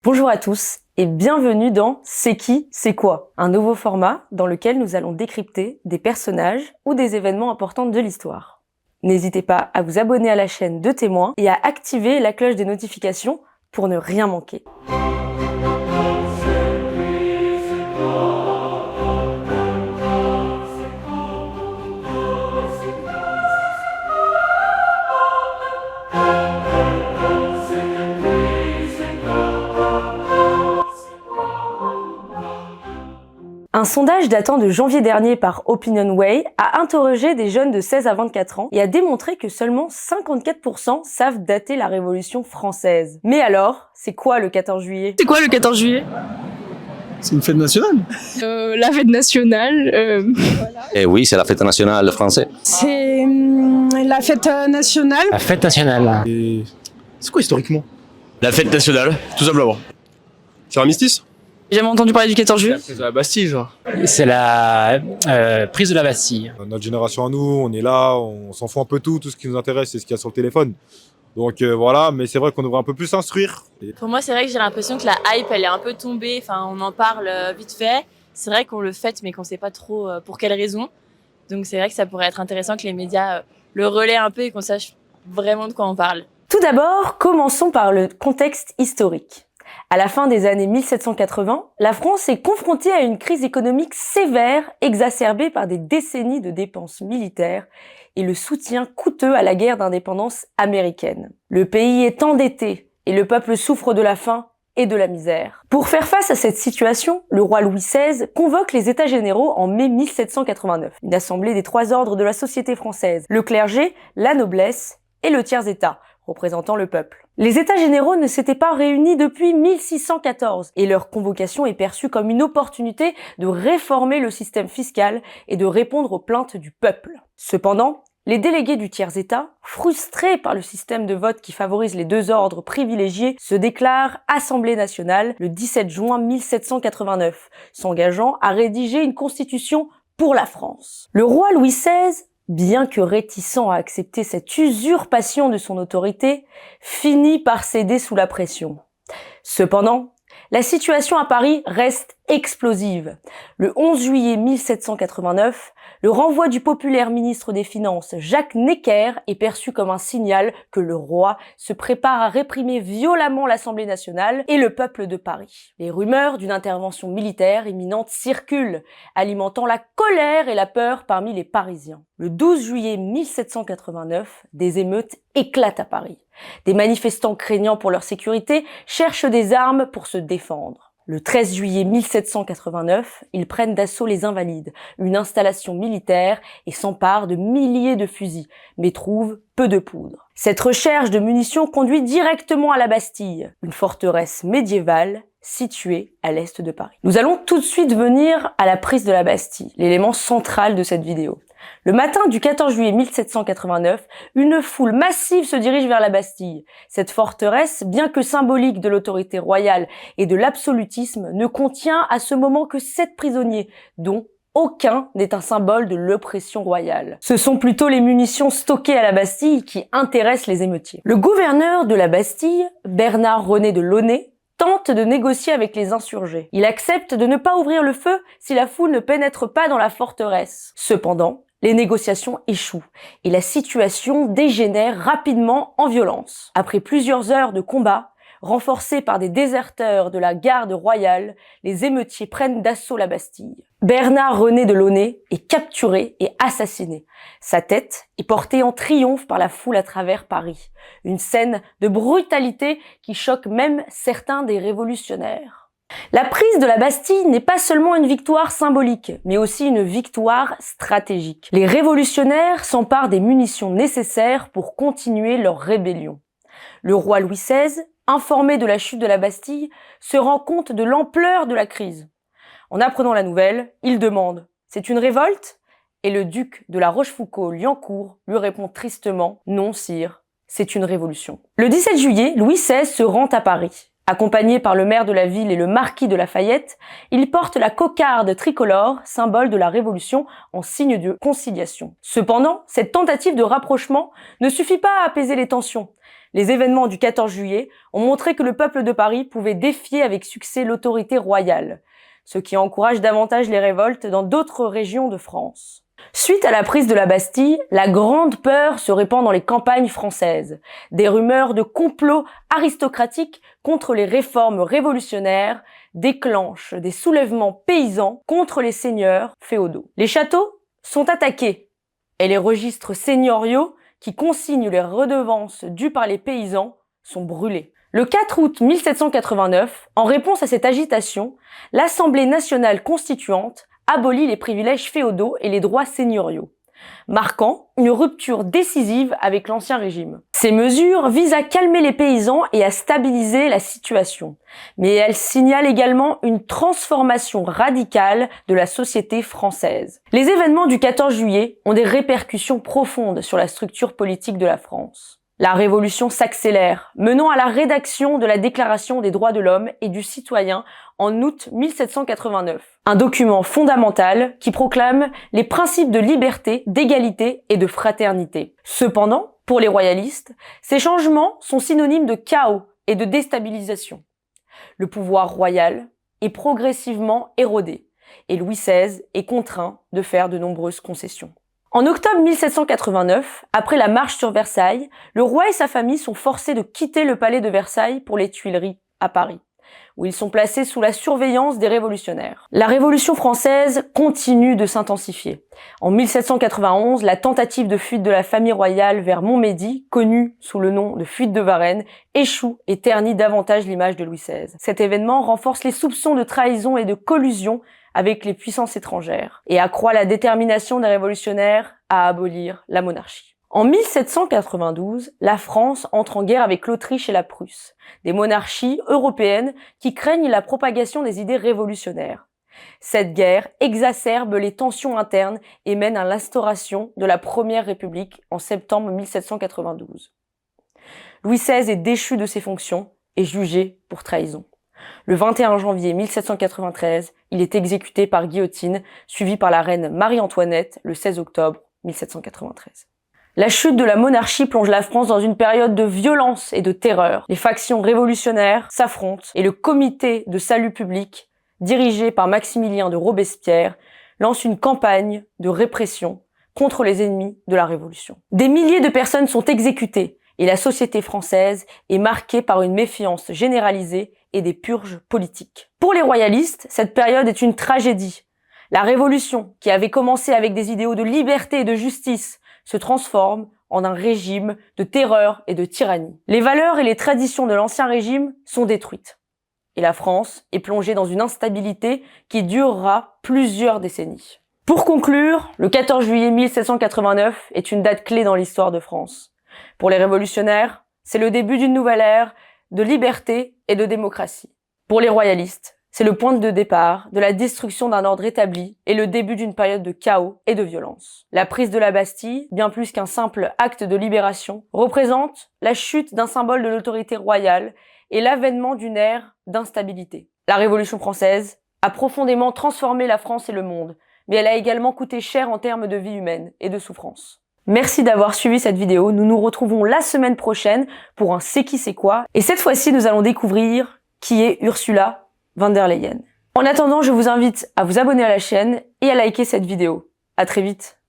Bonjour à tous et bienvenue dans C'est qui, c'est quoi? Un nouveau format dans lequel nous allons décrypter des personnages ou des événements importants de l'histoire. N'hésitez pas à vous abonner à la chaîne de témoins et à activer la cloche des notifications pour ne rien manquer. Un sondage datant de janvier dernier par OpinionWay a interrogé des jeunes de 16 à 24 ans et a démontré que seulement 54% savent dater la Révolution française. Mais alors, c'est quoi le 14 juillet? C'est quoi le 14 juillet? C'est une fête nationale. La fête nationale. Eh oui, c'est la fête nationale française. C'est la fête nationale. La fête nationale. Et c'est quoi historiquement? La fête nationale, tout simplement. C'est l'armistice? J'ai jamais entendu parler du 14 juillet. C'est la Bastille, genre. C'est la prise de la Bastille. Notre génération à nous, on est là, on s'en fout un peu tout ce qui nous intéresse, c'est ce qu'il y a sur le téléphone. Donc voilà, mais c'est vrai qu'on devrait un peu plus s'instruire. Pour moi, c'est vrai que j'ai l'impression que la hype, elle est un peu tombée. Enfin, on en parle vite fait. C'est vrai qu'on le fête, mais qu'on sait pas trop pour quelles raisons. Donc c'est vrai que ça pourrait être intéressant que les médias le relaient un peu et qu'on sache vraiment de quoi on parle. Tout d'abord, commençons par le contexte historique. À la fin des années 1780, la France est confrontée à une crise économique sévère, exacerbée par des décennies de dépenses militaires et le soutien coûteux à la guerre d'indépendance américaine. Le pays est endetté et le peuple souffre de la faim et de la misère. Pour faire face à cette situation, le roi Louis XVI convoque les États généraux en mai 1789, une assemblée des trois ordres de la société française, le clergé, la noblesse et le tiers-état, représentant le peuple. Les États généraux ne s'étaient pas réunis depuis 1614 et leur convocation est perçue comme une opportunité de réformer le système fiscal et de répondre aux plaintes du peuple. Cependant, les délégués du tiers-état, frustrés par le système de vote qui favorise les deux ordres privilégiés, se déclarent Assemblée nationale le 17 juin 1789, s'engageant à rédiger une constitution pour la France. Le roi Louis XVI, bien que réticent à accepter cette usurpation de son autorité, finit par céder sous la pression. Cependant, la situation à Paris reste explosive. Le 11 juillet 1789, le renvoi du populaire ministre des Finances Jacques Necker est perçu comme un signal que le roi se prépare à réprimer violemment l'Assemblée nationale et le peuple de Paris. Les rumeurs d'une intervention militaire imminente circulent, alimentant la colère et la peur parmi les Parisiens. Le 12 juillet 1789, des émeutes éclatent à Paris. Des manifestants craignant pour leur sécurité cherchent des armes pour se défendre. Le 13 juillet 1789, ils prennent d'assaut les Invalides, une installation militaire, et s'emparent de milliers de fusils, mais trouvent peu de poudre. Cette recherche de munitions conduit directement à la Bastille, une forteresse médiévale située à l'est de Paris. Nous allons tout de suite venir à la prise de la Bastille, l'élément central de cette vidéo. Le matin du 14 juillet 1789, une foule massive se dirige vers la Bastille. Cette forteresse, bien que symbolique de l'autorité royale et de l'absolutisme, ne contient à ce moment que 7 prisonniers, dont aucun n'est un symbole de l'oppression royale. Ce sont plutôt les munitions stockées à la Bastille qui intéressent les émeutiers. Le gouverneur de la Bastille, Bernard-René de Launay, tente de négocier avec les insurgés. Il accepte de ne pas ouvrir le feu si la foule ne pénètre pas dans la forteresse. Cependant, les négociations échouent et la situation dégénère rapidement en violence. Après plusieurs heures de combat, renforcés par des déserteurs de la garde royale, les émeutiers prennent d'assaut la Bastille. Bernard-René de Launay est capturé et assassiné. Sa tête est portée en triomphe par la foule à travers Paris. Une scène de brutalité qui choque même certains des révolutionnaires. La prise de la Bastille n'est pas seulement une victoire symbolique, mais aussi une victoire stratégique. Les révolutionnaires s'emparent des munitions nécessaires pour continuer leur rébellion. Le roi Louis XVI, informé de la chute de la Bastille, se rend compte de l'ampleur de la crise. En apprenant la nouvelle, il demande « C'est une révolte ?» Et le duc de la Rochefoucauld-Liancourt lui répond tristement « Non, sire, c'est une révolution. » Le 17 juillet, Louis XVI se rend à Paris. Accompagné par le maire de la ville et le marquis de Lafayette, il porte la cocarde tricolore, symbole de la Révolution, en signe de conciliation. Cependant, cette tentative de rapprochement ne suffit pas à apaiser les tensions. Les événements du 14 juillet ont montré que le peuple de Paris pouvait défier avec succès l'autorité royale, ce qui encourage davantage les révoltes dans d'autres régions de France. Suite à la prise de la Bastille, la grande peur se répand dans les campagnes françaises. Des rumeurs de complot aristocratique contre les réformes révolutionnaires déclenchent des soulèvements paysans contre les seigneurs féodaux. Les châteaux sont attaqués et les registres seigneuriaux qui consignent les redevances dues par les paysans sont brûlés. Le 4 août 1789, en réponse à cette agitation, l'Assemblée nationale constituante abolit les privilèges féodaux et les droits seigneuriaux, marquant une rupture décisive avec l'Ancien Régime. Ces mesures visent à calmer les paysans et à stabiliser la situation, mais elles signalent également une transformation radicale de la société française. Les événements du 14 juillet ont des répercussions profondes sur la structure politique de la France. La Révolution s'accélère, menant à la rédaction de la Déclaration des droits de l'homme et du citoyen en août 1789. Un document fondamental qui proclame les principes de liberté, d'égalité et de fraternité. Cependant, pour les royalistes, ces changements sont synonymes de chaos et de déstabilisation. Le pouvoir royal est progressivement érodé et Louis XVI est contraint de faire de nombreuses concessions. En octobre 1789, après la marche sur Versailles, le roi et sa famille sont forcés de quitter le palais de Versailles pour les Tuileries, à Paris, où ils sont placés sous la surveillance des révolutionnaires. La Révolution française continue de s'intensifier. En 1791, la tentative de fuite de la famille royale vers Montmédy, connue sous le nom de fuite de Varennes, échoue et ternit davantage l'image de Louis XVI. Cet événement renforce les soupçons de trahison et de collusion avec les puissances étrangères et accroît la détermination des révolutionnaires à abolir la monarchie. En 1792, la France entre en guerre avec l'Autriche et la Prusse, des monarchies européennes qui craignent la propagation des idées révolutionnaires. Cette guerre exacerbe les tensions internes et mène à l'instauration de la Première République en septembre 1792. Louis XVI est déchu de ses fonctions et jugé pour trahison. Le 21 janvier 1793, il est exécuté par guillotine, suivi par la reine Marie-Antoinette le 16 octobre 1793. La chute de la monarchie plonge la France dans une période de violence et de terreur. Les factions révolutionnaires s'affrontent et le comité de salut public, dirigé par Maximilien de Robespierre, lance une campagne de répression contre les ennemis de la Révolution. Des milliers de personnes sont exécutées et la société française est marquée par une méfiance généralisée et des purges politiques. Pour les royalistes, cette période est une tragédie. La Révolution, qui avait commencé avec des idéaux de liberté et de justice, se transforme en un régime de terreur et de tyrannie. Les valeurs et les traditions de l'Ancien Régime sont détruites. Et la France est plongée dans une instabilité qui durera plusieurs décennies. Pour conclure, le 14 juillet 1789 est une date clé dans l'histoire de France. Pour les révolutionnaires, c'est le début d'une nouvelle ère de liberté et de démocratie. Pour les royalistes, c'est le point de départ de la destruction d'un ordre établi et le début d'une période de chaos et de violence. La prise de la Bastille, bien plus qu'un simple acte de libération, représente la chute d'un symbole de l'autorité royale et l'avènement d'une ère d'instabilité. La Révolution française a profondément transformé la France et le monde, mais elle a également coûté cher en termes de vie humaine et de souffrance. Merci d'avoir suivi cette vidéo. Nous nous retrouvons la semaine prochaine pour un C'est qui c'est quoi. Et cette fois-ci, nous allons découvrir qui est Ursula von der Leyen. En attendant, je vous invite à vous abonner à la chaîne et à liker cette vidéo. À très vite.